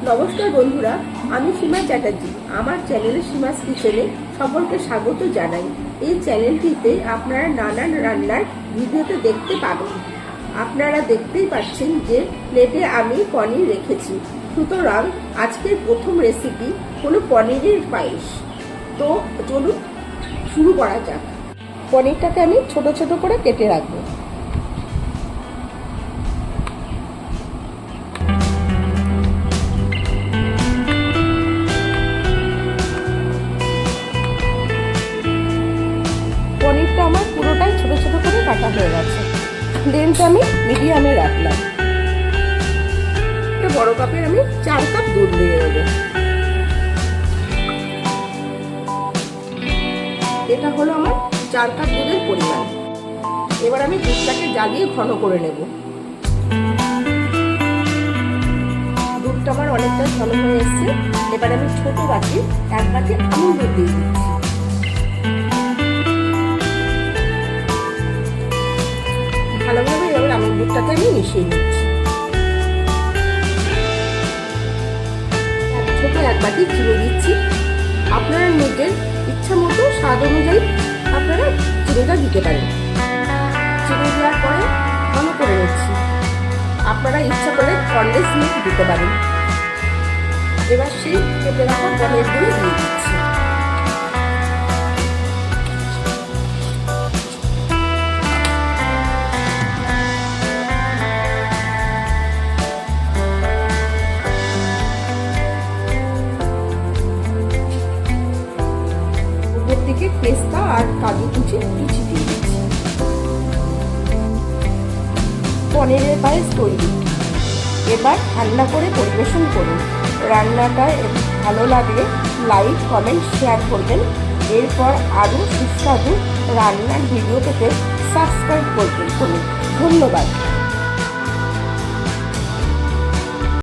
নমস্কার বন্ধুরা, আমি সীমা চ্যাটার্জি। আমার চ্যানেলে সীমাস কিচেনে সকলকে স্বাগত জানাই। এই চ্যানেলটিতে আপনারা নানান রান্নার ভিডিওতে দেখতে পাবেন। আপনারা দেখতেই পাচ্ছেন যে প্লেটে আমি পনির রেখেছি। সুতরাং আজকের প্রথম রেসিপি হলো পনিরের পায়েস। তো চলুন শুরু করা যাক। পনিরটাকে আমি ছোট ছোট করে কেটে রাখবো। পনিরটা আমার পুরোটাই ছোট ছোট করে কাটা হয়ে গেছে। ফ্লেমটা আমি মিডিয়ামে রাখলাম। একটা বড় কাপের আমি 4 কাপ দুধ দিয়ে দেবো। এটা হলো আমার 4 কাপ দুধের পরিমাণ। এবার আমি দুধটাকে জ্বালিয়ে ঘন করে নেব। দুধটা আমার অনেকটা ঘন হয়ে এসছে। এবার আমি ছোট বাটি 1 বাটি আমুল দুধ দিয়ে দিচ্ছি। ভালোভাবে এবার আমুল দুধটাকে আমি মিশিয়ে নিচ্ছি। ছোট 1 বাটি চিনি দিচ্ছি। আপনারা নিজের ইচ্ছা মতো স্বাদ অনুযায়ী আপনারা চিনিটা দিতে পারেন। চিনি দেওয়ার পরে ঘন করে নিচ্ছি। আপনারা ইচ্ছা করে কনডেন্স মিল্ক দিতে পারেন। এবার সেই কেটে রাখা পনিরগুলো দিয়ে দিচ্ছি। থেকে পেস্তা আর কাজু কুচি দিয়ে দিচ্ছি। পনিরের পায়েস তৈরি। এবার ঠান্ডা করে পরিবেশন করুন। রান্নাটা ভালো লাগলে লাইক, কমেন্ট, শেয়ার করবেন। এরপর আরও সুস্বাদু রান্নার ভিডিও পেতে সাবস্ক্রাইব করুন। ধন্যবাদ।